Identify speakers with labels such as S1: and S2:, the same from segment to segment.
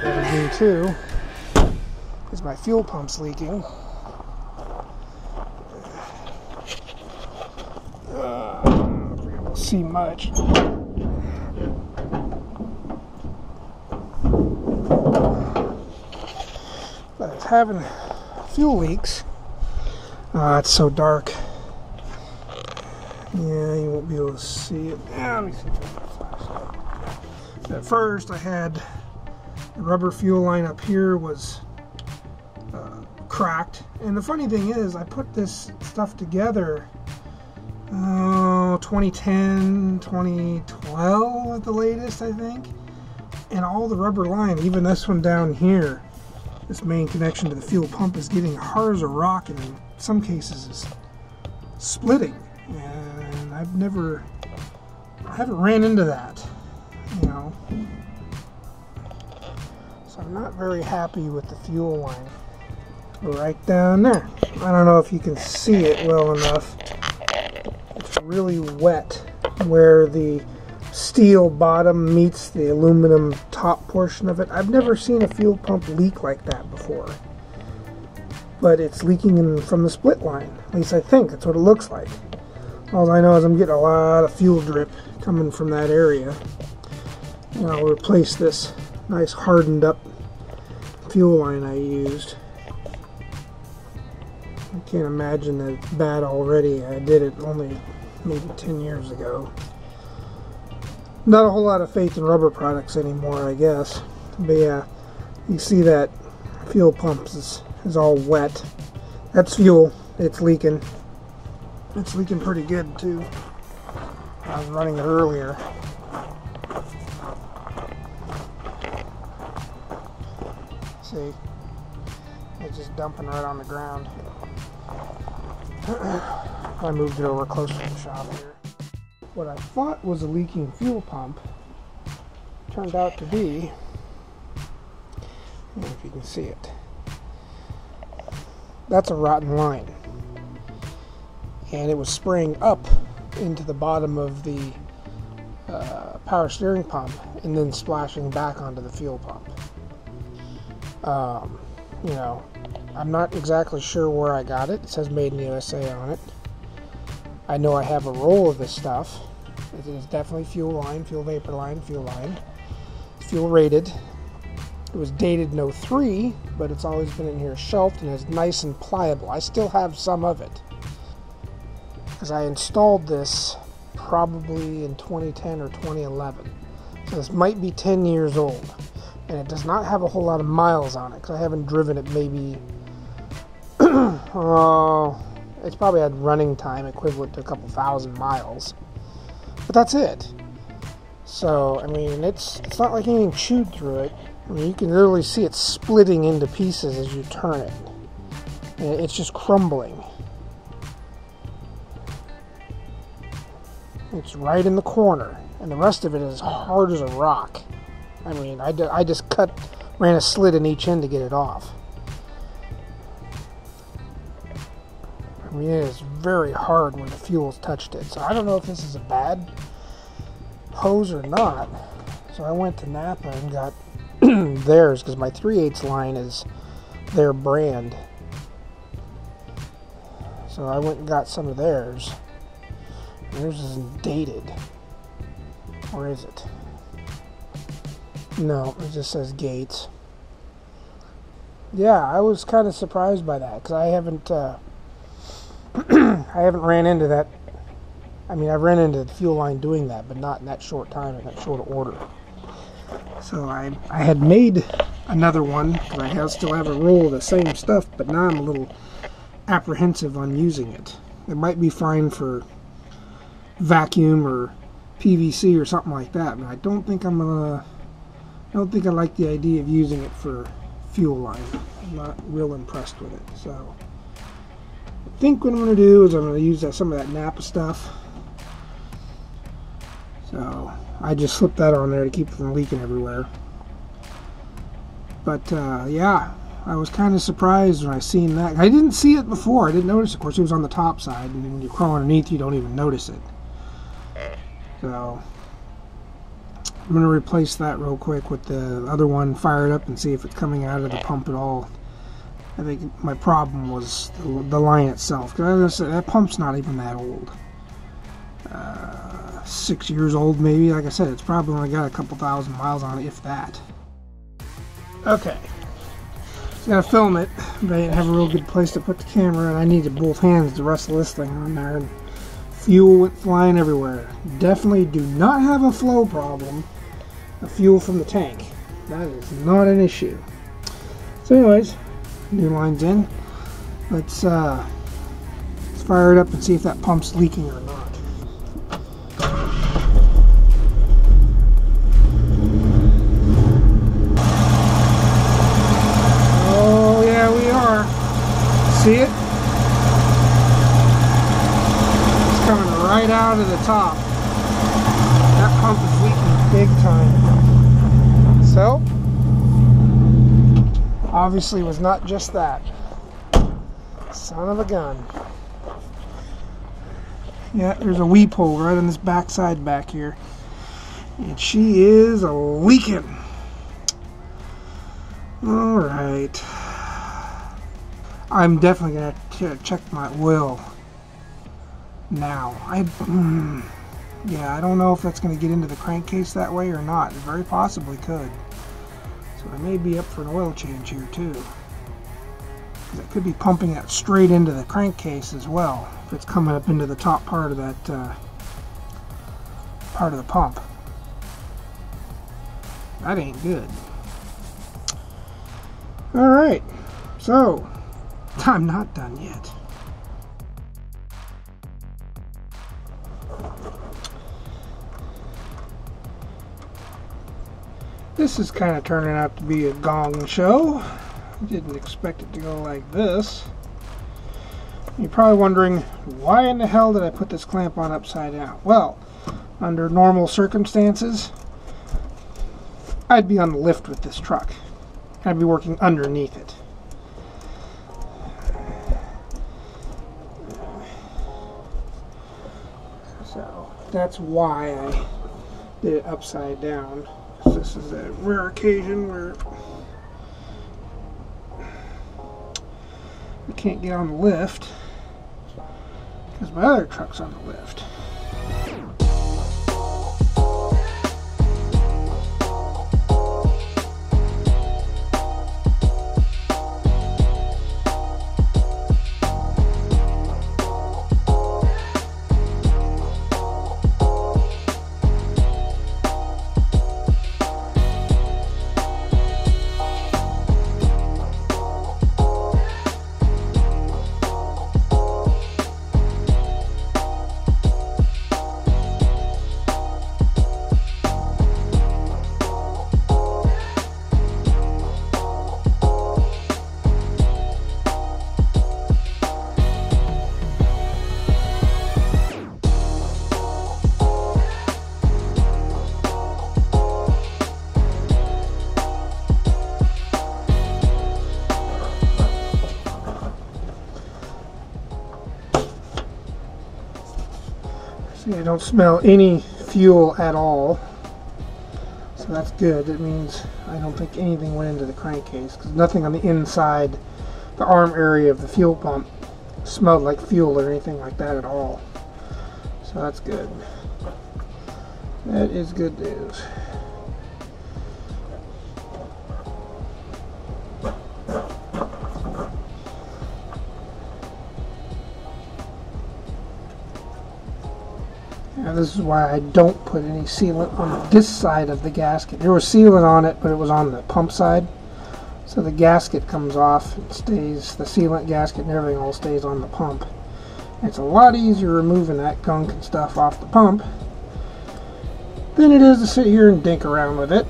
S1: gotta do too is my fuel pump's leaking. Not be able to see much. But it's having fuel leaks. It's so dark. Yeah, you won't be able to see it. Let me see if I can flash it. At first, I had the rubber fuel line up here was cracked. And the funny thing is, I put this stuff together 2010, 2012 at the latest, I think. And all the rubber line, even this one down here, this main connection to the fuel pump, is getting hard as a rock, and in some cases is splitting. And I haven't ran into that, you know. So I'm not very happy with the fuel line. Right down there. I don't know if you can see it well enough. It's really wet where the steel bottom meets the aluminum top portion of it. I've never seen a fuel pump leak like that before. But it's leaking from the split line. At least I think that's what it looks like. All I know is I'm getting a lot of fuel drip coming from that area. And I'll replace this nice hardened up fuel line I used. I can't imagine that it's bad already. I did it only maybe 10 years ago. Not a whole lot of faith in rubber products anymore, I guess. But yeah, you see that fuel pump is all wet. That's fuel. It's leaking. It's leaking pretty good too. I was running it earlier. See? It's just dumping right on the ground. I moved it over closer to the shop here. What I thought was a leaking fuel pump turned out to be, I don't know if you can see it, that's a rotten line. And it was spraying up into the bottom of the power steering pump and then splashing back onto the fuel pump. You know, I'm not exactly sure where I got it. It says made in the USA on it. I know I have a roll of this stuff. It is definitely fuel line, fuel vapor line, fuel line. It's fuel rated. It was dated in 03, but it's always been in here shelved and is nice and pliable. I still have some of it, because I installed this probably in 2010 or 2011. So this might be 10 years old. And it does not have a whole lot of miles on it, because I haven't driven it maybe, it's probably had running time equivalent to a couple thousand miles. But that's it. So, I mean, it's not like anything chewed through it. I mean, you can literally see it splitting into pieces as you turn it. And it's just crumbling. It's right in the corner, and the rest of it is hard as a rock. I mean, I just ran a slit in each end to get it off. I mean, it is very hard when the fuel's touched it. So I don't know if this is a bad hose or not. So I went to Napa and got theirs, because my 3/8 line is their brand. So I went and got some of theirs. Theirs isn't dated. Or is it? No, it just says Gates. Yeah, I was kind of surprised by that, because I haven't I haven't ran into that. I mean, I've ran into the fuel line doing that, but not in that short time, in that short order. So I had made another one, because I still have a roll of the same stuff, but now I'm a little apprehensive on using it. It might be fine for vacuum or PVC or something like that, but I don't think I like the idea of using it for fuel line. I'm not real impressed with it. So I think what I'm going to do is I'm going to use some of that Napa stuff. So I just slipped that on there to keep it from leaking everywhere. But yeah, I was kind of surprised when I seen that. I didn't see it before. I didn't notice. Of course, it was on the top side, and when you crawl underneath, you don't even notice it. So I'm going to replace that real quick with the other one, fire it up and see if it's coming out of the pump at all. I think my problem was the line itself. Because that pump's not even that old. 6 years old maybe. Like I said, it's probably only got a couple thousand miles on it, if that. Okay. So gotta film it, but I didn't have a real good place to put the camera, and I needed both hands to wrestle this thing on there. And fuel went flying everywhere. Definitely do not have a flow problem. The fuel from the tank. That is not an issue. So anyways, new line's in. Let's fire it up and see if that pump's leaking or not. Oh yeah, we are. See it? It's coming right out of the top. That pump is leaking big time. So, obviously was not just that. Son of a gun. Yeah, there's a weep hole right on this back side back here. And she is leaking. Alright. I'm definitely going to check my oil now. Yeah, I don't know if that's going to get into the crankcase that way or not. It very possibly could. So I may be up for an oil change here too. Because it could be pumping that straight into the crankcase as well. If it's coming up into the top part of that part of the pump. That ain't good. Alright, so I'm not done yet. This is kind of turning out to be a gong show. I didn't expect it to go like this. You're probably wondering, why in the hell did I put this clamp on upside down? Well, under normal circumstances, I'd be on the lift with this truck. I'd be working underneath it. So that's why I did it upside down. This is a rare occasion where I can't get on the lift because my other truck's on the lift. I don't smell any fuel at all, so that's good. It means I don't think anything went into the crankcase, because nothing on the inside, the arm area of the fuel pump, smelled like fuel or anything like that at all. So that's good. That is good news. Now this is why I don't put any sealant on this side of the gasket. There was sealant on it, but it was on the pump side. So the gasket comes off, it stays, the sealant gasket and everything all stays on the pump. It's a lot easier removing that gunk and stuff off the pump than it is to sit here and dink around with it.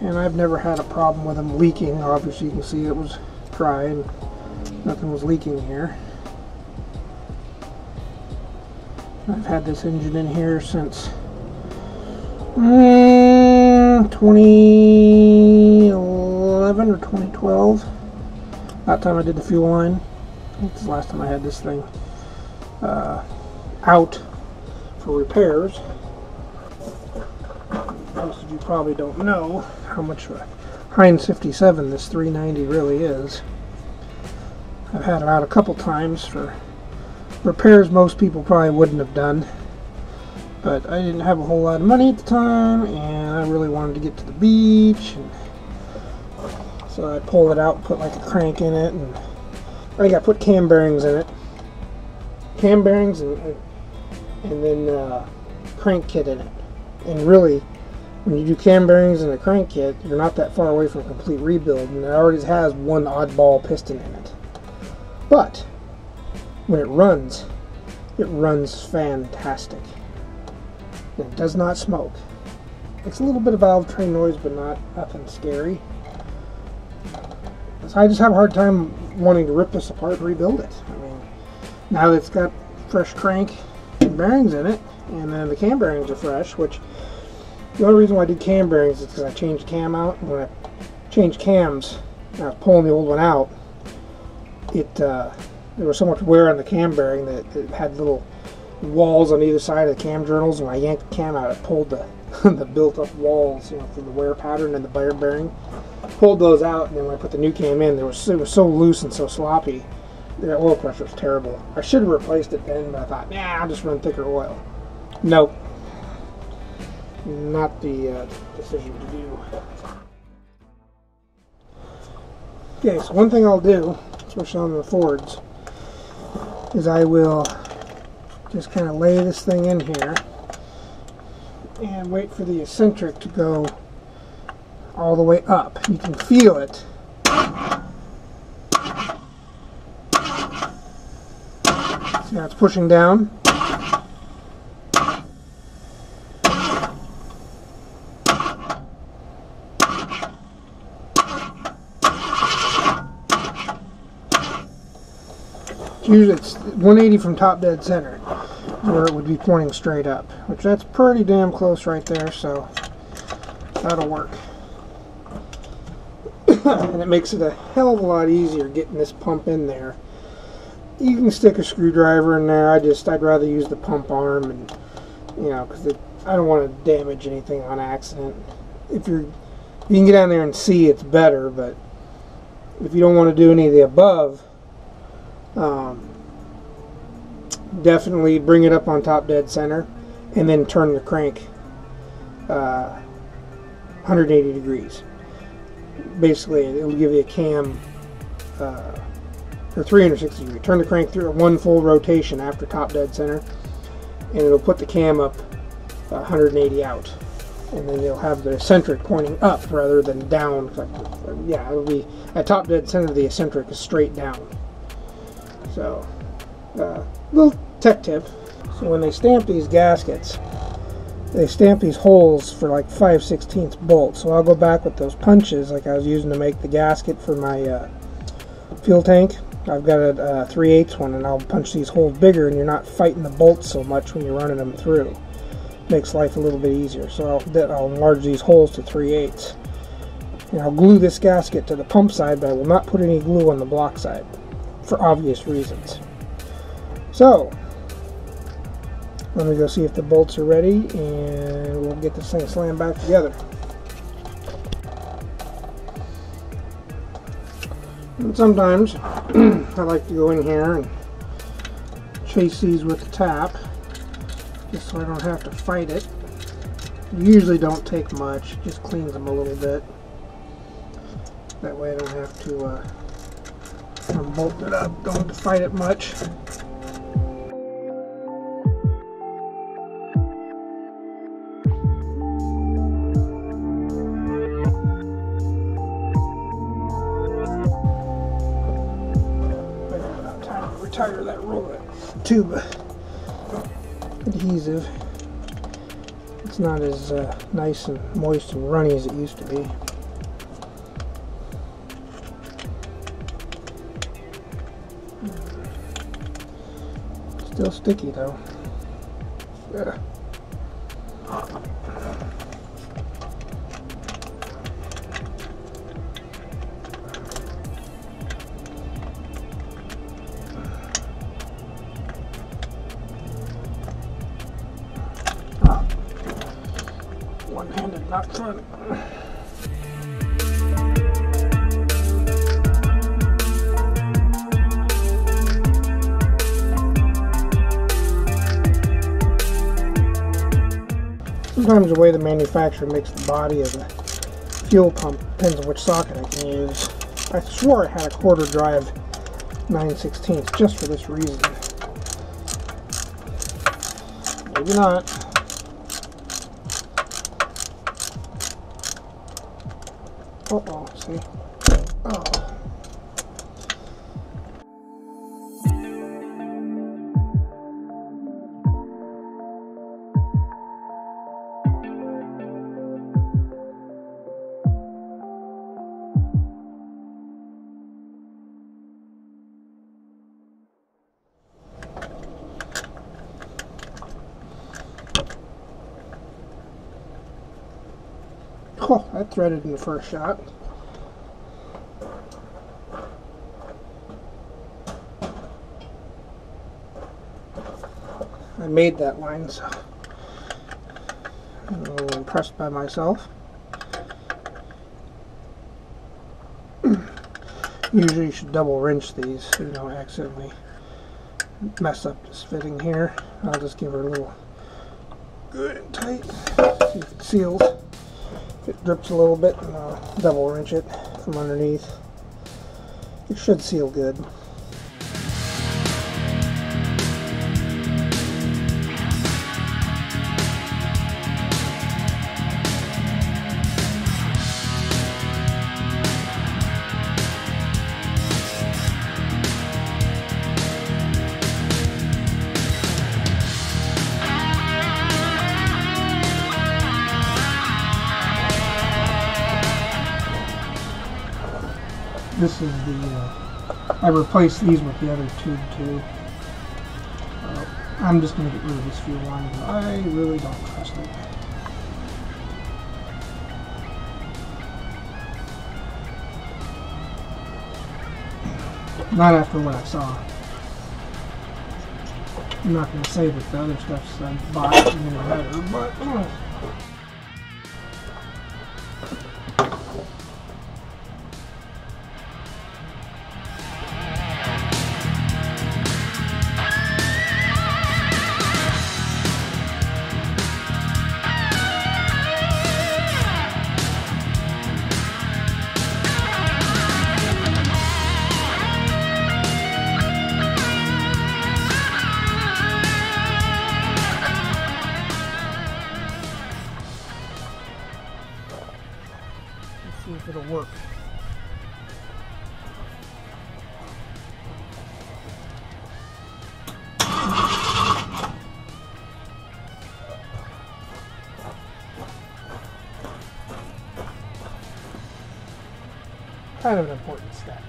S1: And I've never had a problem with them leaking. Obviously you can see it was dry and nothing was leaking here. I've had this engine in here since 2011 or 2012. That time I did the fuel line. I think this is the last time I had this thing out for repairs. Most of you probably don't know how much a Heinz 57 this 390 really is. I've had it out a couple times for repairs most people probably wouldn't have done. But I didn't have a whole lot of money at the time, and I really wanted to get to the beach. And so I pulled it out, put like a crank in it, and I think I put cam bearings in it. Cam bearings and then crank kit in it. And really, when you do cam bearings and a crank kit, you're not that far away from a complete rebuild, and it already has one oddball piston in it. But when it runs fantastic. And it does not smoke. It's a little bit of valve train noise, but nothing scary. So I just have a hard time wanting to rip this apart and rebuild it. I mean, now that it's got fresh crank and bearings in it, and then the cam bearings are fresh, which the only reason why I did cam bearings is because I changed cam out. And when I changed cams, and I was pulling the old one out, there was so much wear on the cam bearing that it had little walls on either side of the cam journals, and when I yanked the cam out, it pulled the the built-up walls, you know, from the wear pattern and the bearing. Pulled those out, and then when I put the new cam in, it was so loose and so sloppy. The oil pressure was terrible. I should have replaced it then, but I thought, nah, I'll just run thicker oil. Nope, not the decision to do. Okay, so one thing I'll do, especially on the Fords, is I will just kind of lay this thing in here and wait for the eccentric to go all the way up. You can feel it. See how it's pushing down? Usually it's 180 from top dead center, where it would be pointing straight up, which that's pretty damn close right there, so that'll work. And it makes it a hell of a lot easier getting this pump in there. You can stick a screwdriver in there. I'd rather use the pump arm, and you know, because I don't want to damage anything on accident. If you can get down there and see, it's better, but if you don't want to do any of the above, definitely bring it up on top dead center and then turn the crank 180 degrees. Basically, it'll give you a cam or 360 degrees. Turn the crank through one full rotation after top dead center, and it'll put the cam up 180 out, and then you'll have the eccentric pointing up rather than down. Yeah, it'll be at top dead center. The eccentric is straight down. So, little tech tip. So when they stamp these gaskets, they stamp these holes for like 5/16 bolts. So I'll go back with those punches like I was using to make the gasket for my fuel tank. I've got a 3/8 one, and I'll punch these holes bigger, and you're not fighting the bolts so much when you're running them through. Makes life a little bit easier. So I'll enlarge these holes to 3/8. And I'll glue this gasket to the pump side, but I will not put any glue on the block side, for obvious reasons. So, let me go see if the bolts are ready, and we'll get this thing slammed back together. And sometimes I like to go in here and chase these with the tap, just so I don't have to fight it. Usually don't take much, just cleans them a little bit. That way I don't have to bolt it up, don't have to fight it much. Retire that roll of tube adhesive. It's not as nice and moist and runny as it used to be. Still sticky though. Yeah. One-handed not fun. Sometimes the way the manufacturer makes the body of the fuel pump depends on which socket I can use. I swore I had a quarter drive 9/16 just for this reason. Maybe not. Uh-oh, see? Oh. Oh, that threaded in the first shot. I made that line, so I'm a little impressed by myself. Usually you should double wrench these so you don't accidentally mess up this fitting here. I'll just give her a little good and tight, see if it seals. If it drips a little bit, and I'll double wrench it from underneath. It should seal good. This is the, I replaced these with the other tube too. I'm just going to get rid of this fuel line, but I really don't trust it. Not after what I saw. I'm not going to say that the other stuff's I bought is any better, but see if it'll work. Kind of an important step.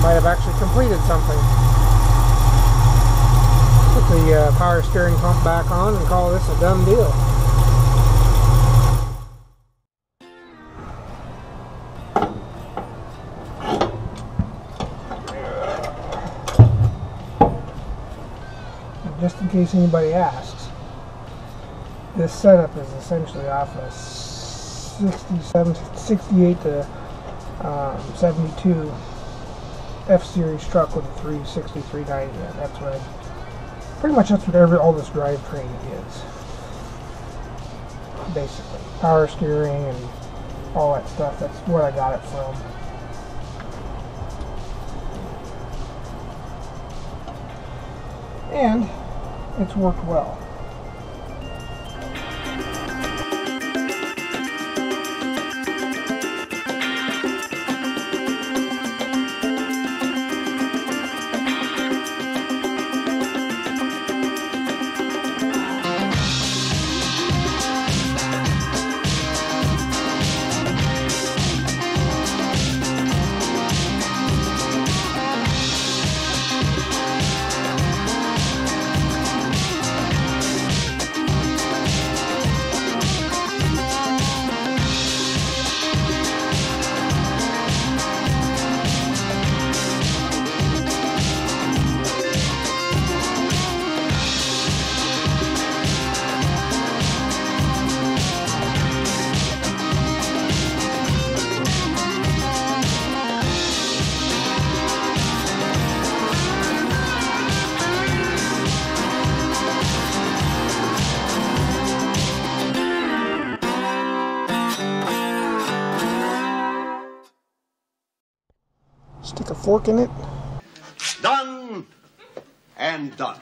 S1: Might have actually completed something. Put the power steering pump back on and call this a done deal. And just in case anybody asks, this setup is essentially off a 68 to 72 F-Series truck with a 360, 390. That's what pretty much that's what all this drivetrain is. Basically, power steering and all that stuff. That's where I got it from. And it's worked well. Stick a fork in it.
S2: Done and done.